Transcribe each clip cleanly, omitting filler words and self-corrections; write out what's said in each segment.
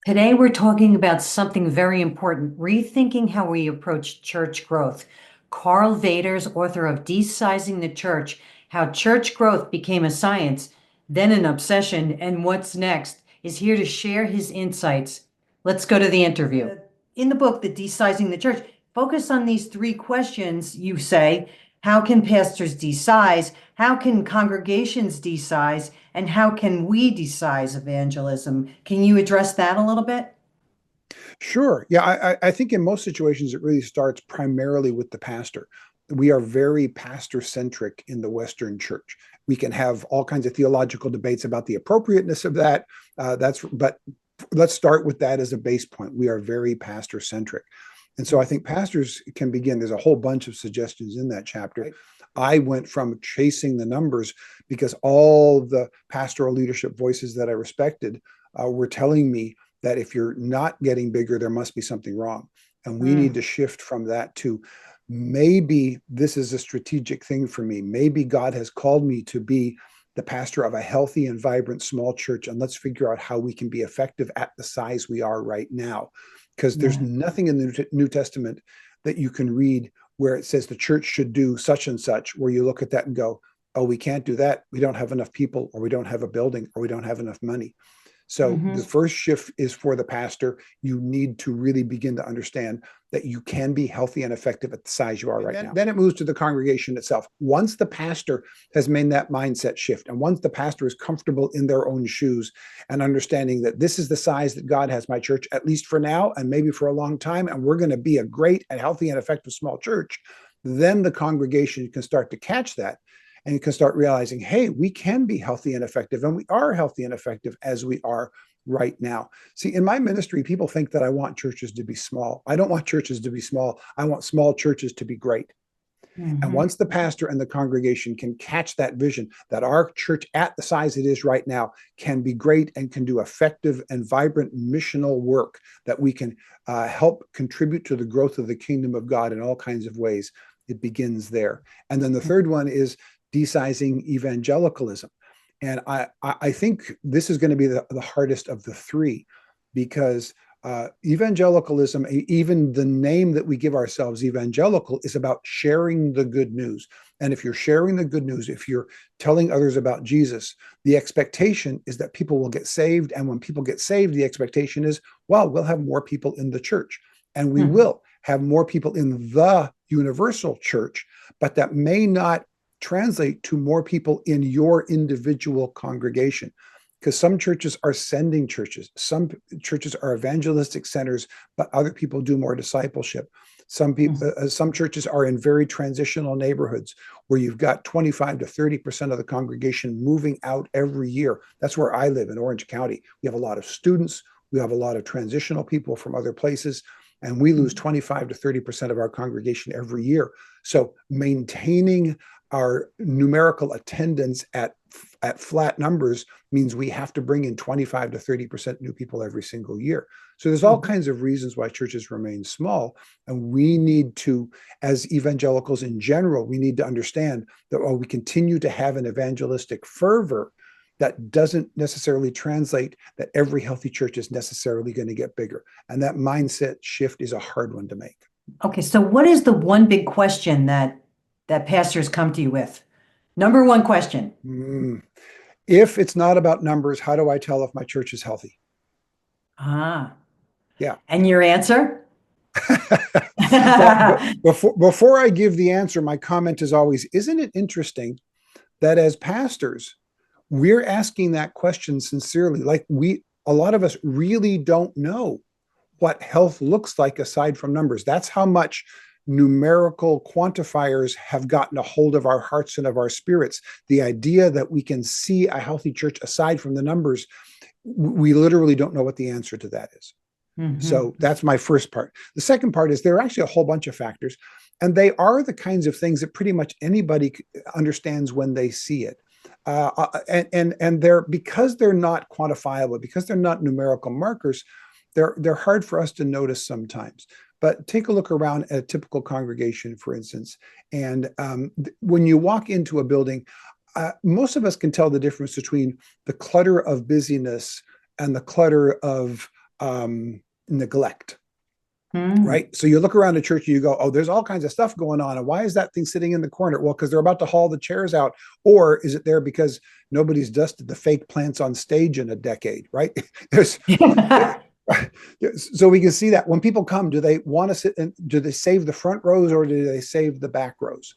Today, we're talking about something very important, rethinking how we approach church growth. Karl Vaters, author of Deci-Sizing the Church, How Church Growth Became a Science, then an Obsession, and What's Next, is here to share his insights. Let's go to the interview. In the book, The Deci-Sizing the Church, focus on these three questions, you say. How can pastors de-size? How can congregations de-size? And how can we de-size evangelism? Can you address that a little bit? Sure. Yeah, I think in most situations it really starts primarily with the pastor. We are very pastor centric in the Western church. We can have all kinds of theological debates about the appropriateness of that. But let's start with that as a base point. We are very pastor centric. And so I think pastors can begin. There's a whole bunch of suggestions in that chapter. I went from chasing the numbers because all the pastoral leadership voices that I respected were telling me that if you're not getting bigger, there must be something wrong. And we need to shift from that to maybe this is a strategic thing for me. Maybe God has called me to be the pastor of a healthy and vibrant small church. And let's figure out how we can be effective at the size we are right now. Because there's nothing in the New Testament that you can read where it says the church should do such and such, where you look at that and go, oh, we can't do that. We don't have enough people, or we don't have a building, or we don't have enough money. So the first shift is for the pastor. You need to really begin to understand that you can be healthy and effective at the size you are right now. Then it moves to the congregation itself. Once the pastor has made that mindset shift, and once the pastor is comfortable in their own shoes and understanding that this is the size that God has my church, at least for now, and maybe for a long time, and we're going to be a great and healthy and effective small church, then the congregation can start to catch that. And you can start realizing, hey, we can be healthy and effective, and we are healthy and effective as we are right now. See, in my ministry, people think that I want churches to be small. I don't want churches to be small. I want small churches to be great. And once the pastor and the congregation can catch that vision that our church at the size it is right now can be great and can do effective and vibrant missional work, that we can help contribute to the growth of the kingdom of God in all kinds of ways, it begins there. And then the third one is de-sizing evangelicalism. And I think this is going to be the hardest of the three, because evangelicalism, even the name that we give ourselves, evangelical, is about sharing the good news. And if you're sharing the good news, if you're telling others about Jesus, the expectation is that people will get saved. And when people get saved, the expectation is, well, we'll have more people in the church. And we will have more people in the universal church, but that may not translate to more people in your individual congregation, because some churches are sending churches. Some churches are evangelistic centers, but other people do more discipleship. Some churches are in very transitional neighborhoods where you've got 25 to 30% of the congregation moving out every year. That's where I live in Orange County. We have a lot of students. We have a lot of transitional people from other places, and we lose 25 to 30% of our congregation every year. So maintaining our numerical attendance at flat numbers means we have to bring in 25 to 30% new people every single year. So there's all kinds of reasons why churches remain small. And we need to, as evangelicals in general, we need to understand that while we continue to have an evangelistic fervor, that doesn't necessarily translate that every healthy church is necessarily going to get bigger. And that mindset shift is a hard one to make. Okay, so what is the one big question that pastors come to you with? Number one question. If it's not about numbers, how do I tell if my church is healthy? Ah, Yeah. and your answer? Well, before I give the answer, my comment is always, isn't it interesting that as pastors, we're asking that question sincerely? Like, a lot of us really don't know what health looks like aside from numbers. That's how much numerical quantifiers have gotten a hold of our hearts and of our spirits. The idea that we can see a healthy church aside from the numbers, we literally don't know what the answer to that is. So that's my first part. The second part is there are actually a whole bunch of factors, and they are the kinds of things that pretty much anybody understands when they see it. And they're, because they're not quantifiable, because they're not numerical markers, they're hard for us to notice sometimes. But take a look around at a typical congregation, for instance, and when you walk into a building, most of us can tell the difference between the clutter of busyness and the clutter of neglect. Mm. Right. So you look around the church and you go, oh, there's all kinds of stuff going on. And why is that thing sitting in the corner? Well, because they're about to haul the chairs out. Or is it there because nobody's dusted the fake plants on stage in a decade? Right. There's so we can see that when people come, do they want to sit and do they save the front rows or do they save the back rows?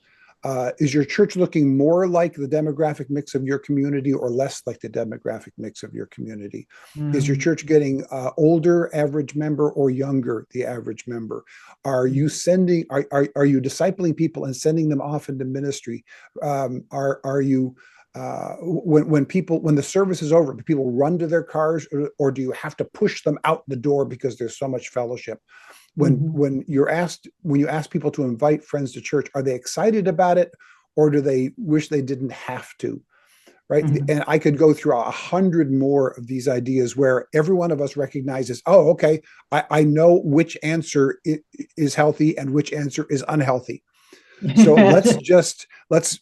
Is your church looking more like the demographic mix of your community or less like the demographic mix of your community? Is your Mm. church getting older average member or younger the average member? Are you sending? Are you discipling people and sending them off into ministry? Are you when the service is over, do people run to their cars or do you have to push them out the door because there's so much fellowship? Mhm. When you ask people to invite friends to church, are they excited about it or do they wish they didn't have to? Right. Mhm. And I could go through 100 more of these ideas where every one of us recognizes, oh, okay, I know which answer is healthy and which answer is unhealthy. So let's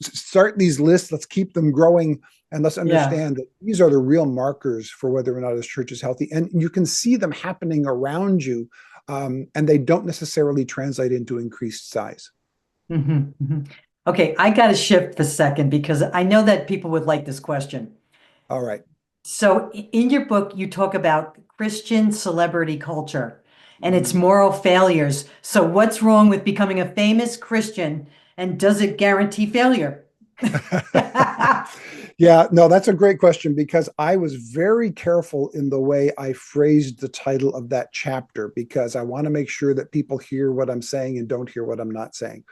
start these lists, let's keep them growing, and let's Yeah. understand that these are the real markers for whether or not this church is healthy. And you can see them happening around you, and they don't necessarily translate into increased size. Mhm. Mhm. Okay, I got to shift for a second because I know that people would like this question. All right. So in your book, you talk about Christian celebrity culture and its Mhm. moral failures. So what's wrong with becoming a famous Christian and does it guarantee failure? Yeah, no, that's a great question because I was very careful in the way I phrased the title of that chapter because I want to make sure that people hear what I'm saying and don't hear what I'm not saying.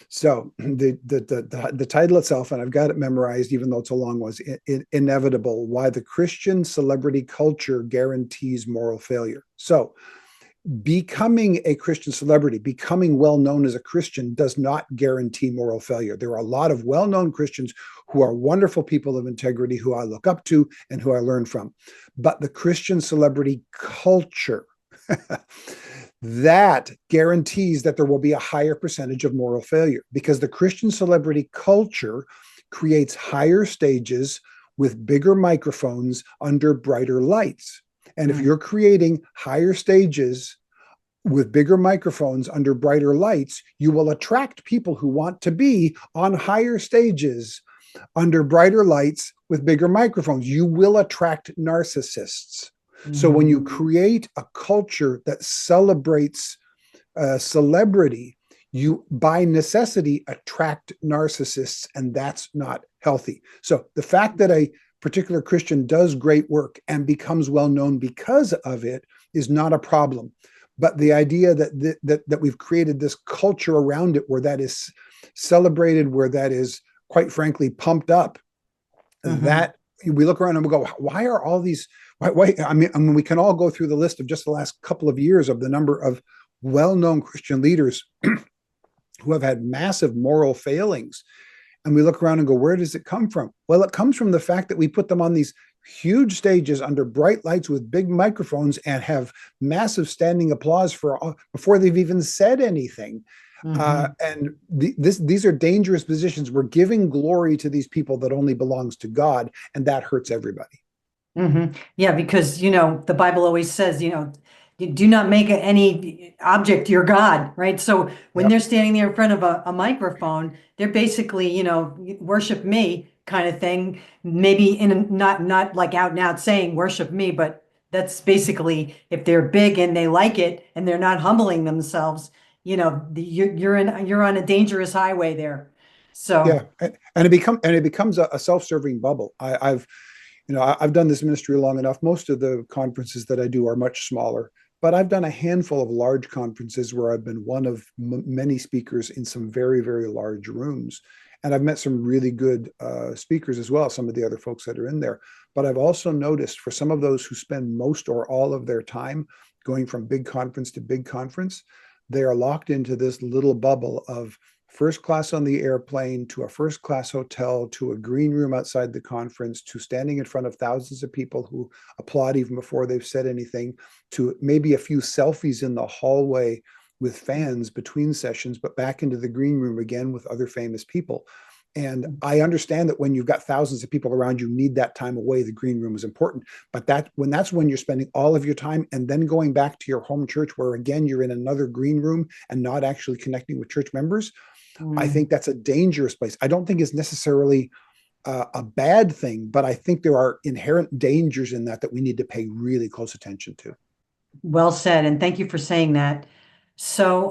So the title itself, and I've got it memorized, even though it's a long one, is Inevitable: Why the Christian Celebrity Culture Guarantees Moral Failure. So becoming a Christian celebrity, becoming well known as a Christian does not guarantee moral failure. There are a lot of well known Christians who are wonderful people of integrity who I look up to and who I learn from. But the Christian celebrity culture, that guarantees that there will be a higher percentage of moral failure because the Christian celebrity culture creates higher stages with bigger microphones under brighter lights. And if Mm. you're creating higher stages with bigger microphones under brighter lights, you will attract people who want to be on higher stages under brighter lights with bigger microphones. You will attract narcissists. So when you Mhm. create a culture that celebrates celebrity, you by necessity attract narcissists, and that's not healthy. So the fact that a particular Christian does great work and becomes well known because of it is not a problem. But the idea that we've created this culture around it where that is celebrated, where that is quite frankly pumped up, Mhm. that we look around and we go, why are all these? Why? I mean, we can all go through the list of just the last couple of years of the number of well-known Christian leaders who have had massive moral failings. And we look around and go, where does it come from? Well, it comes from the fact that we put them on these huge stages under bright lights with big microphones and have massive standing applause for before they've even said anything. Mhm. And these are dangerous positions. We're giving glory to these people that only belongs to God, and that hurts everybody. Mhm. Yeah, because the Bible always says, do not make any object your God, right? So when Yep. they're standing there in front of a microphone, they're basically, worship me kind of thing. Maybe not like out and out saying worship me, but that's basically if they're big and they like it and they're not humbling themselves, you're on a dangerous highway there. Yeah, So, and it becomes a self-serving bubble. I've done this ministry long enough. Most of the conferences that I do are much smaller, but I've done a handful of large conferences where I've been one of many speakers in some very, very large rooms. And I've met some really good speakers as well, some of the other folks that are in there. But I've also noticed for some of those who spend most or all of their time going from big conference to big conference, they are locked into this little bubble of first class on the airplane to a first class hotel to a green room outside the conference to standing in front of thousands of people who applaud even before they've said anything to maybe a few selfies in the hallway with fans between sessions, but back into the green room again with other famous people. And I understand that when you've got thousands of people around, you need that time away. The green room is important, but that's when you're spending all of your time and then going back to your home church, where again, you're in another green room and not actually connecting with church members. I think that's a dangerous place. I don't think it's necessarily a bad thing, but I think there are inherent dangers in that we need to pay really close attention to. Well said, and thank you for saying that. So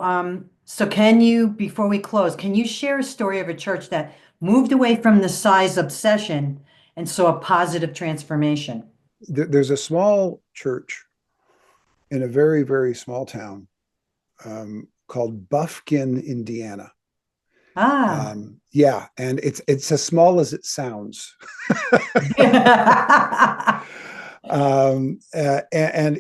can you, before we close, can you share a story of a church that moved away from the size obsession and saw a positive transformation? There's a small church in a very, very small town called Buffkin, Indiana. Ah. Yeah, and it's as small as it sounds. And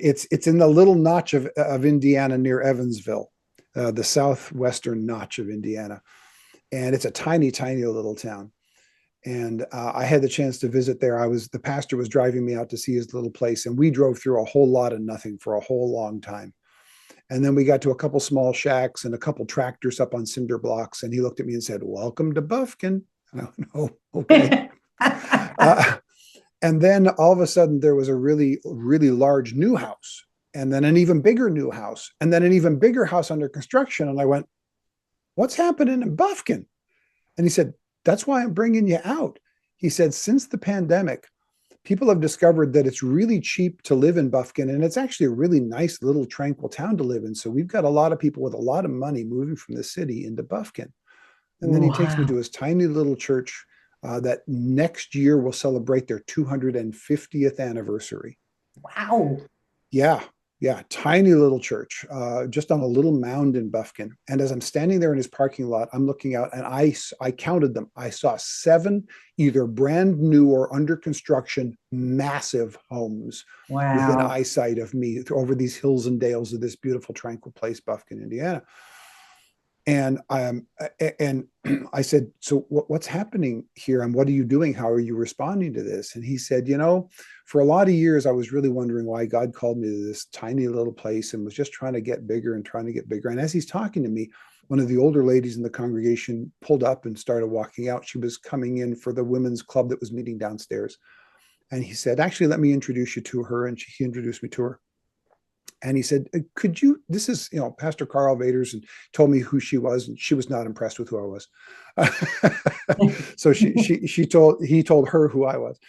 it's in the little notch of Indiana near Evansville, the southwestern notch of Indiana, and it's a tiny, tiny little town. And I had the chance to visit there. The pastor was driving me out to see his little place, and we drove through a whole lot of nothing for a whole long time. And then we got to a couple small shacks and a couple tractors up on cinder blocks. And he looked at me and said, "Welcome to Buffkin." And I went, "Oh, okay." And then all of a sudden there was a really, really large new house, and then an even bigger new house, and then an even bigger house under construction. And I went, "What's happening in Buffkin?" And he said, "That's why I'm bringing you out." He said, "Since the pandemic, people have discovered that it's really cheap to live in Buffkin, and it's actually a really nice little tranquil town to live in. So we've got a lot of people with a lot of money moving from the city into Buffkin." And then he takes me to his tiny little church that next year will celebrate their 250th anniversary. Wow. Yeah. Yeah, tiny little church, just on a little mound in Buffkin. And as I'm standing there in his parking lot, I'm looking out, and I counted them. I saw 7 either brand new or under construction, massive homes within eyesight of me over these hills and dales of this beautiful, tranquil place, Buffkin, Indiana. And I said, "So what's happening here, and what are you doing? How are you responding to this?" And he said, "For a lot of years, I was really wondering why God called me to this tiny little place, and was just trying to get bigger and trying to get bigger." And as he's talking to me, one of the older ladies in the congregation pulled up and started walking out. She was coming in for the women's club that was meeting downstairs. And he said, "Actually, let me introduce you to her." And he introduced me to her. And he said, "Could you, this is, Pastor Karl Vaters," and told me who she was, and she was not impressed with who I was. So he told her who I was.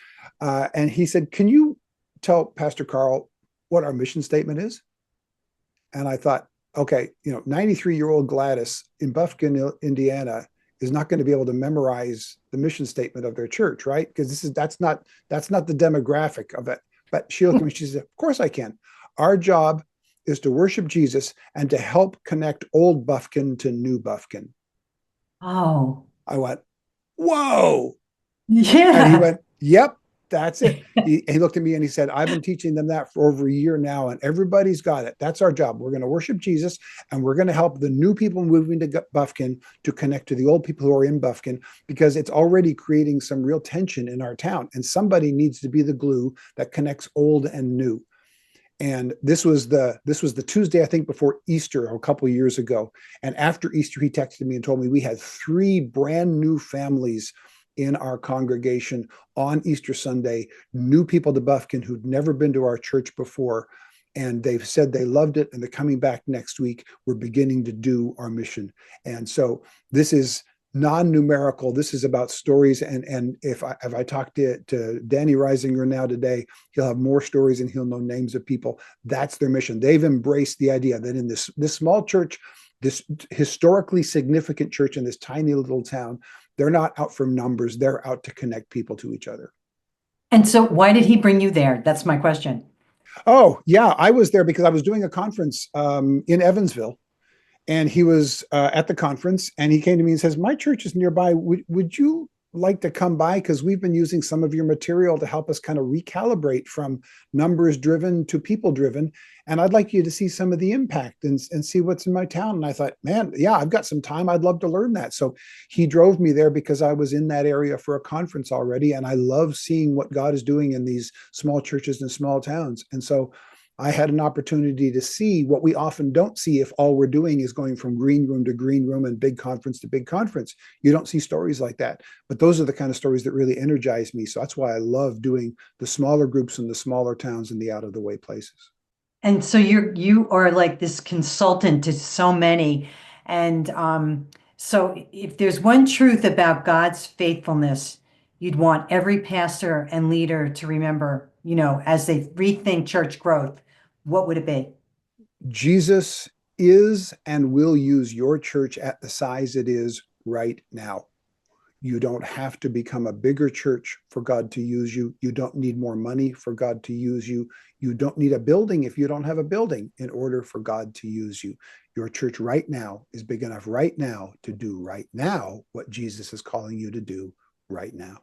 And he said, "Can you tell Pastor Karl what our mission statement is?" And I thought, okay, 93-year-old Gladys in Buffkin, Indiana is not going to be able to memorize the mission statement of their church, right? Because that's not the demographic of it. But she looked at me, she said, "Of course I can. Our job is to worship Jesus and to help connect old Buffkin to new Buffkin." Oh. I went, "Whoa." Yeah. And he went, "Yep, that's it." He looked at me and he said, "I've been teaching them that for over a year now, and everybody's got it. That's our job. We're going to worship Jesus, and we're going to help the new people moving to Buffkin to connect to the old people who are in Buffkin, because it's already creating some real tension in our town, and somebody needs to be the glue that connects old and new." And this was the Tuesday, I think, before Easter, a couple of years ago. And after Easter, he texted me and told me we had 3 brand new families in our congregation on Easter Sunday, new people to Buffkin who'd never been to our church before. And they've said they loved it, and they're coming back next week. We're beginning to do our mission. And so this is non-numerical. This is about stories. And if I talk to Danny Reisinger now today, he'll have more stories and he'll know names of people. That's their mission. They've embraced the idea that in this small church, this historically significant church in this tiny little town, they're not out for numbers. They're out to connect people to each other. And so why did he bring you there? That's my question. Oh, yeah. I was there because I was doing a conference in Evansville. And he was at the conference, and he came to me and says, "My church is nearby. Would you like to come by? Because we've been using some of your material to help us kind of recalibrate from numbers driven to people driven. And I'd like you to see some of the impact and see what's in my town." And I thought, man, yeah, I've got some time. I'd love to learn that. So he drove me there because I was in that area for a conference already. And I love seeing what God is doing in these small churches and small towns. And so I had an opportunity to see what we often don't see if all we're doing is going from green room to green room and big conference to big conference. You don't see stories like that. But those are the kind of stories that really energize me. So that's why I love doing the smaller groups in the smaller towns and the out of the way places. And so you are like this consultant to so many. And so if there's one truth about God's faithfulness, you'd want every pastor and leader to remember, as they rethink church growth, what would it be? Jesus is and will use your church at the size it is right now. You don't have to become a bigger church for God to use you. You don't need more money for God to use you. You don't need a building if you don't have a building in order for God to use you. Your church right now is big enough right now to do right now what Jesus is calling you to do right now.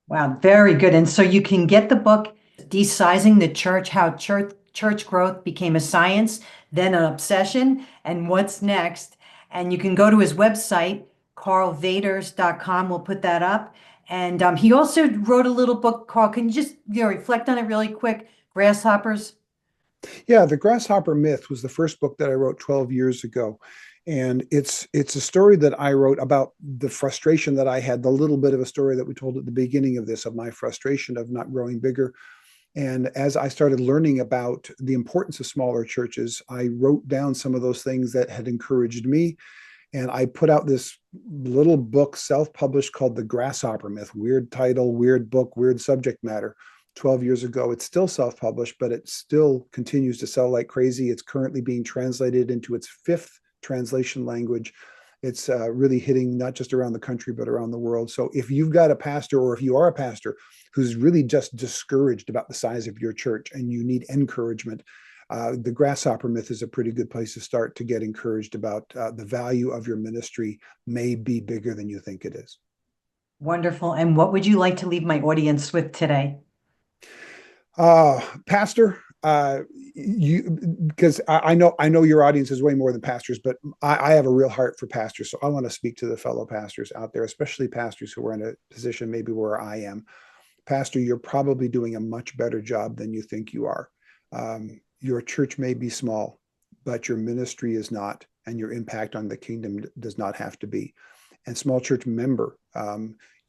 Wow, very good. And so you can get the book, Deci-Sizing the Church, How Church Growth Became a Science, then an Obsession, and What's Next. And you can go to his website, karlvaters.com. We'll put that up. And he also wrote a little book called, can you just reflect on it really quick? Grasshoppers. Yeah, The Grasshopper Myth was the first book that I wrote 12 years ago. And it's a story that I wrote about the frustration that I had, the little bit of a story that we told at the beginning of this, of my frustration of not growing bigger. And as I started learning about the importance of smaller churches, I wrote down some of those things that had encouraged me. And I put out this little book, self-published, called The Grasshopper Myth. Weird title, weird book, weird subject matter. 12 years ago. It's still self-published, but it still continues to sell like crazy. It's currently being translated into its fifth translation language. It's really hitting not just around the country, but around the world. So if you've got a pastor, or if you are a pastor who's really just discouraged about the size of your church and you need encouragement, the Grasshopper Myth is a pretty good place to start to get encouraged about the value of your ministry may be bigger than you think it is. Wonderful. And what would you like to leave my audience with today? Pastor, you, because I know your audience is way more than pastors, but I have a real heart for pastors. So I want to speak to the fellow pastors out there, especially pastors who are in a position maybe where I am. Pastor, you're probably doing a much better job than you think you are. Your church may be small, but your ministry is not, and your impact on the kingdom does not have to be. And small church member,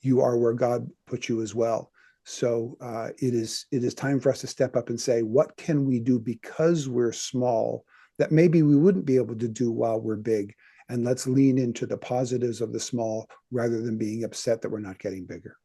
you are where God put you as well. So it is time for us to step up and say, what can we do because we're small that maybe we wouldn't be able to do while we're big? And let's lean into the positives of the small rather than being upset that we're not getting bigger.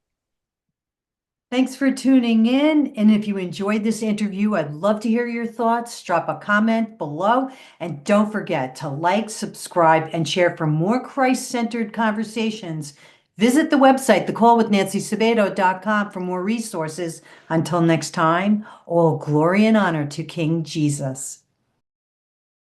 Thanks for tuning in. And if you enjoyed this interview, I'd love to hear your thoughts. Drop a comment below. And don't forget to like, subscribe, and share for more Christ-centered conversations. Visit the website, thecallwithNancySabato.com, for more resources. Until next time, all glory and honor to King Jesus.